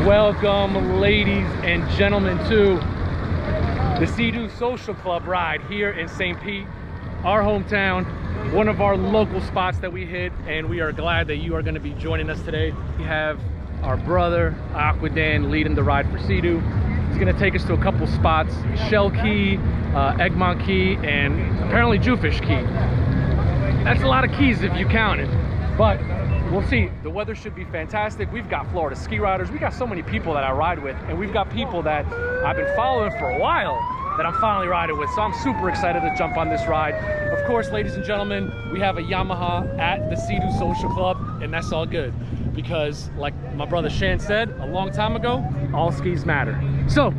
Welcome, ladies and gentlemen, to the Seadoo Social Club ride here in St. Pete, our hometown, one of our local spots that we hit, and we are glad that you are going to be joining us today. We have our brother Aquadan leading the ride for Seadoo. He's going to take us to a couple spots: Shell Key, Eggmont Key, and apparently Jewfish Key. That's a lot of keys if you count it, but we'll see. The weather should be fantastic. We've got Florida ski riders. We got so many people that I ride with, and we've got people that I've been following for a while that I'm finally riding with. So I'm super excited to jump on this ride. Of course, ladies and gentlemen, we have a Yamaha at the Seadoo Social Club, and that's all good because, like my brother Shan said a long time ago, all skis matter. So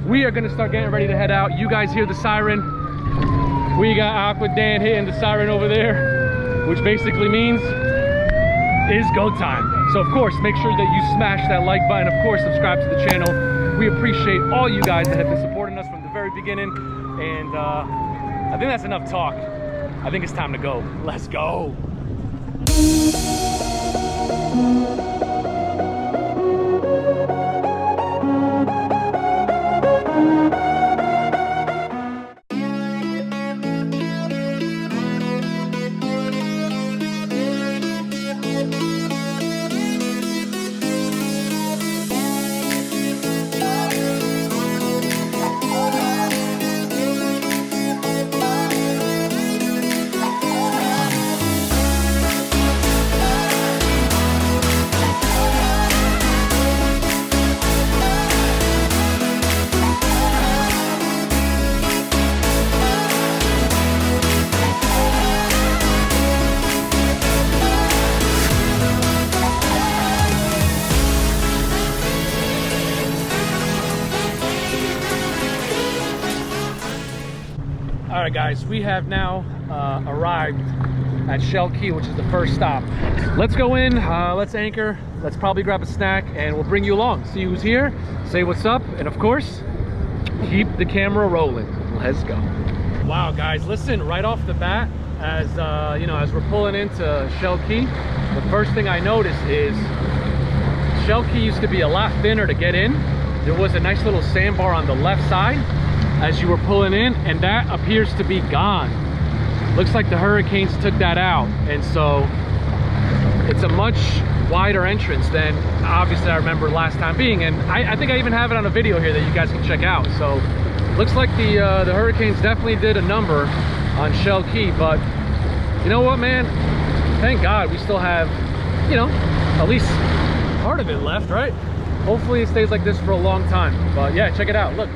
we are gonna start getting ready to head out. You guys hear the siren. We got Aquadan hitting the siren over there, which basically means is go time. So of course, make sure that you smash that like button. Of course, subscribe to the channel. We appreciate all you guys that have been supporting us from the very beginning. And I think that's enough talk. I think it's time to go. Let's go. All right, guys, we have now arrived at Shell Key, which is the first stop. Let's go in, let's anchor, let's probably grab a snack, and we'll bring you along. See who's here, say what's up, and of course, keep the camera rolling. Let's go. Wow, guys, listen, right off the bat, as you know, as we're pulling into Shell Key, the first thing I noticed is Shell Key used to be a lot thinner to get in. There was a nice little sandbar on the left side as you were pulling in, and that appears to be gone. Looks like the hurricanes took that out, and so it's a much wider entrance than obviously I remember last time being, and I think I even have it on a video here that you guys can check out. So looks like the hurricanes definitely did a number on Shell Key, but you know what, man, thank God we still have, you know, at least part of it left, right? Hopefully it stays like this for a long time. But yeah, check it out, look.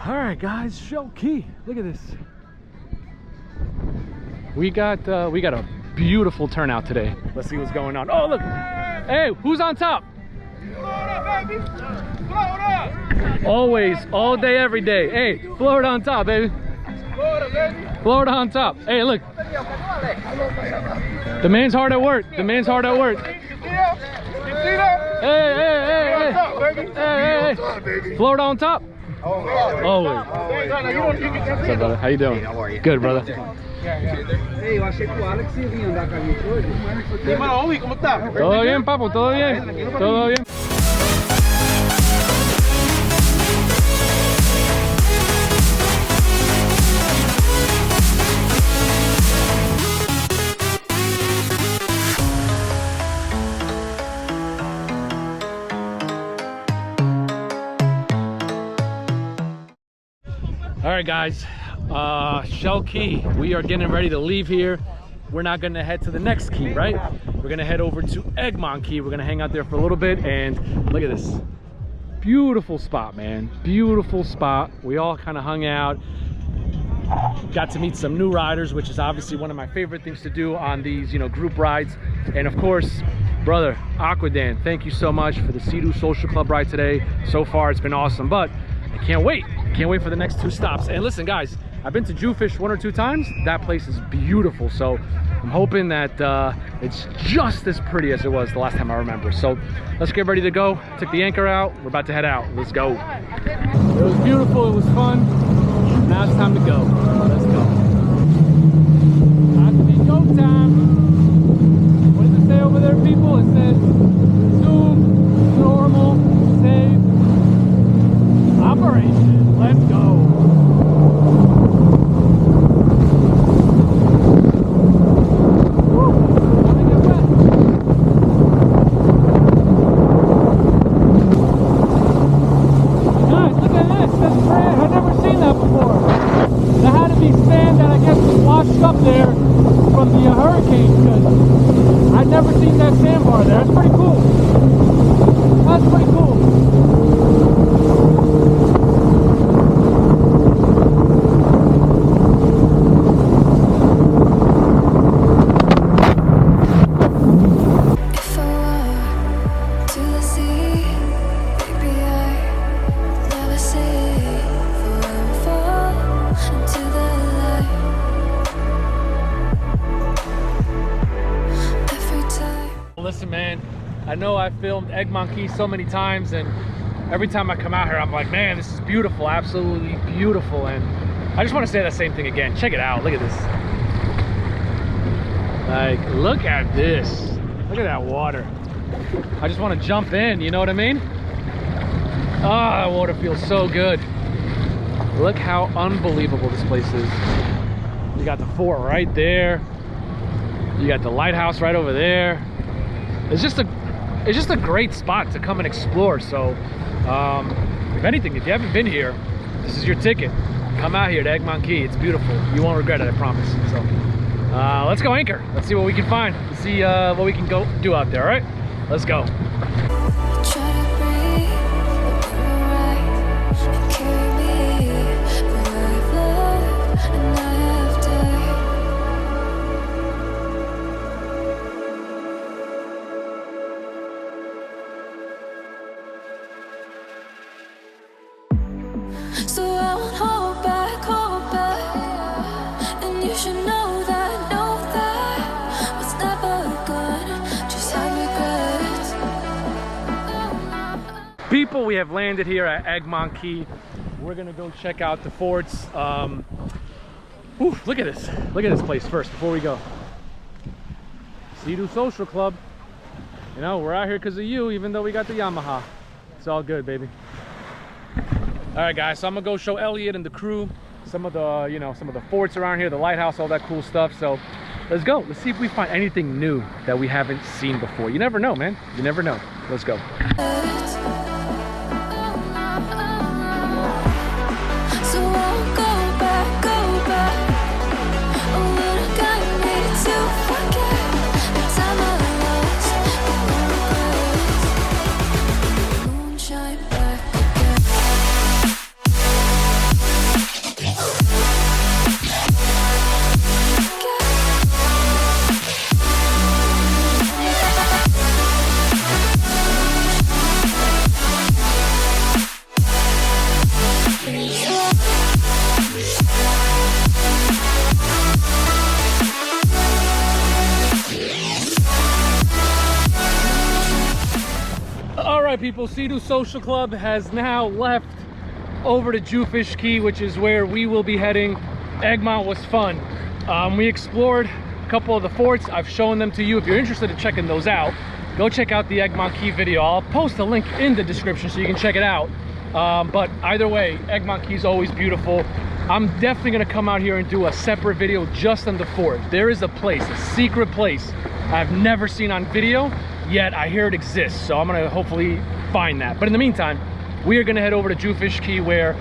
Alright guys, Shell Key, look at this. We got a beautiful turnout today. Let's see what's going on. Oh look, hey, who's on top? Florida, baby. Florida. Always, all day, every day. Hey, Florida on top, baby. Florida, baby. Florida on top. Hey, look. The man's hard at work. The man's hard at work. Hey. Hey. Florida on top. Always. What's up, brother? How you doing? How are you? Good, brother. Hey, eu achei que o Alex ia vir andar com a gente hoje. E aí, mano, como tá? Todo bien, papo, todo bien. Todo bien. All right, guys, Shell Key, we are getting ready to leave here. We're not going to head to the next key, right? we're gonna head over to Eggmont Key. We're gonna hang out there for a little bit, and look at this. Beautiful spot, man. Beautiful spot. We all kind of hung out. Got to meet some new riders, which is obviously one of my favorite things to do on these, you know, group rides. And of course, brother, Aquadan, thank you so much for the Seadoo Social Club ride today. So far, it's been awesome, but I can't wait. Can't wait for the next 2 stops. And listen, guys, I've been to Jewfish 1 or 2 times. That place is beautiful. So I'm hoping that it's just as pretty as it was the last time I remember. So let's get ready to go. Took the anchor out. We're about to head out. Let's go. It was beautiful. It was fun. Now it's time to go. Let's go. Time to be go time. What does it say over there, people? It says resume normal safe operation. Let's go. Up there from the hurricane, because I'd never seen that sandbar there. That's pretty cool. That's pretty cool. Listen, man, I know I filmed Eggmont Key so many times, and every time I come out here, I'm like, man, this is beautiful, absolutely beautiful. And I just want to say that same thing again. Check it out. Look at this. Like, look at this. Look at that water. I just want to jump in, you know what I mean? Ah, that water feels so good. Look how unbelievable this place is. You got the fort right there. You got the lighthouse right over there. It's just a great spot to come and explore. So if anything, if you haven't been here, this is your ticket. Come out here to Eggmont Key. It's beautiful. You won't regret it, I promise. So let's go anchor. Let's see what we can find. Let's see what we can go do out there. All right, let's go. So I won't hold back, and you should know that what's never good, just have regrets. People, we have landed here at Eggmont Key. We're gonna go check out the forts. Ooh, look at this. Look at this place first before we go. Seadoo Social Club. You know, we're out here because of you, even though we got the Yamaha. It's all good, baby. All right, guys, so I'm gonna go show Elliot and the crew some of the, you know, some of the forts around here, the lighthouse, all that cool stuff. So let's go. Let's see if we find anything new that we haven't seen before. You never know, man. You never know. Let's go. So I'll go back, oh, what got me to forget the time I lost, moonshine back again. Alright people, Seadoo Social Club has now left over to Jewfish Key, which is where we will be heading. Eggmont was fun. We explored a couple of the forts. I've shown them to you. If you're interested in checking those out, go check out the Eggmont Key video. I'll post a link in the description so you can check it out. But either way, Eggmont Key is always beautiful. I'm definitely gonna come out here and do a separate video just on the fort. There is a place, a secret place I've never seen on video, yet I hear it exists. So I'm gonna hopefully find that. But in the meantime, we are gonna head over to Jewfish Key, where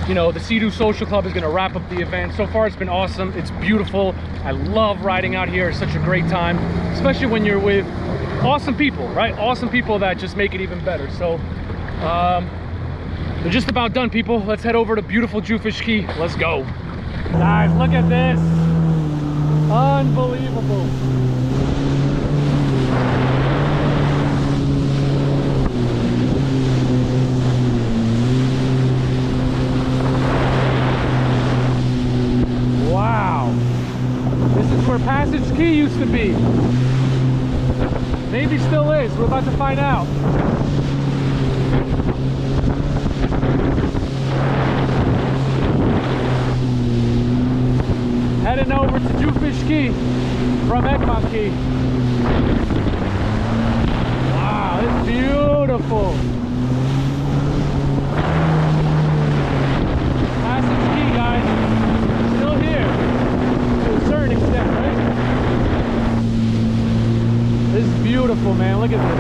you know, the Seadoo Social Club is going to wrap up the event. So far, it's been awesome. It's beautiful. I love riding out here. It's such a great time, especially when you're with awesome people, right? Awesome people that just make it even better. So we're just about done, people. Let's head over to beautiful Jewfish Key. Let's go. Guys, look at this. Unbelievable. Wow. This is where Passage Key used to be. Maybe still is. We're about to find out. Heading over to Jewfish Key from Eggmont Key. Wow, it's beautiful. Passage Key, guys, still here to a certain extent, right? This is beautiful, man. Look at this.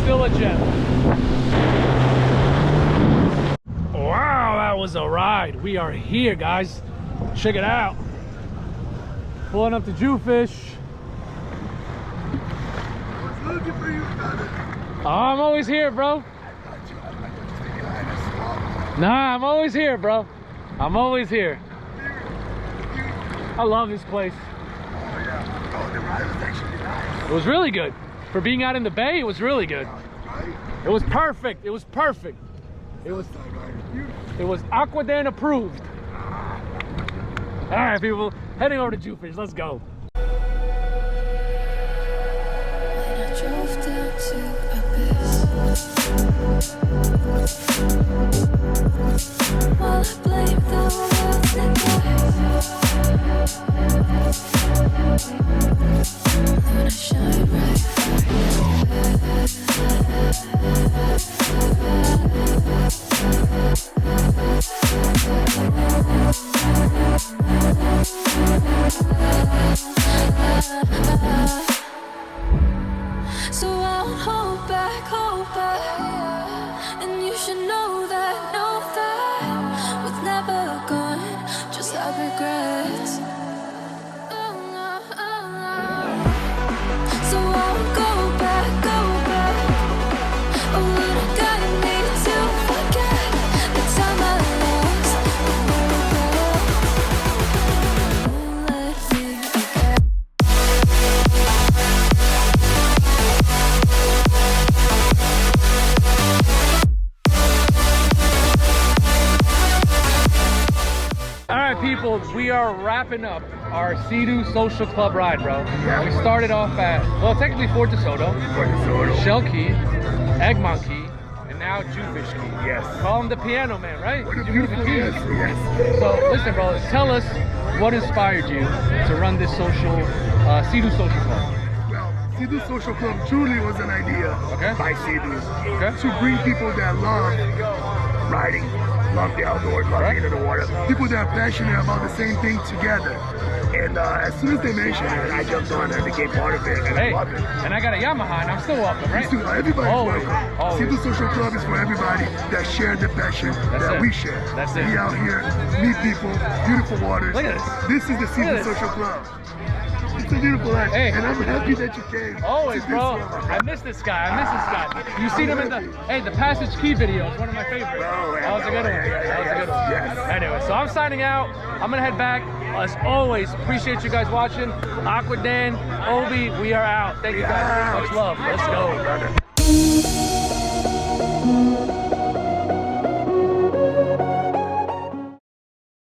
Still a gem. Wow, that was a ride. We are here, guys. Check it out. Pulling up to Jewfish. I was looking for you, brother. I'm always here, bro. Nah, I'm always here, bro. I'm always here. I love this place. Oh, yeah. Oh, the ride was actually nice. It was really good. For being out in the bay, it was really good. Right? It was perfect. It was perfect. It was Aquadan approved. All right, people, heading over to Jewfish. Let's go. When I drove down to Abyss, while I blamed the world when I shine bright. So I won't hold back, and you should know that was never gone, just have regrets. So I won't go back, oh, would have gotten me to forget the time I lost. Let me forget. People, we are wrapping up our Seadoo Social Club ride, bro. Yeah, we started off at, well, technically Fort DeSoto, Shell Key, Eggmont Key, and now Jewfish Key. Yes. Call him the piano man, right? What a beautiful key. Yes. So listen, bro, tell us what inspired you to run this Seadoo Social Club. Well, Seadoo Social Club truly was an idea by Seadoo to bring people that love riding, love the outdoors, love being in the water. People that are passionate about the same thing together. And as soon as they mentioned it, I jumped on and became part of it, and I love it. And I got a Yamaha, and I'm still welcome, right? Everybody's welcome. Seadoo Social Club is for everybody that share the passion that we share. That's it. Be out here, meet people, beautiful waters. Look at this. This is the Seadoo Social Club. It's a beautiful life, and I'm happy that you came. Always, bro. I miss this guy. You seen him in the Passage Key video. It's one of my favorites. That was a good one. Yes. Anyway, so I'm signing out. I'm gonna head back. As always, appreciate you guys watching. Aquadan, Obi, we are out. Thank you guys. Much love. Let's go. me.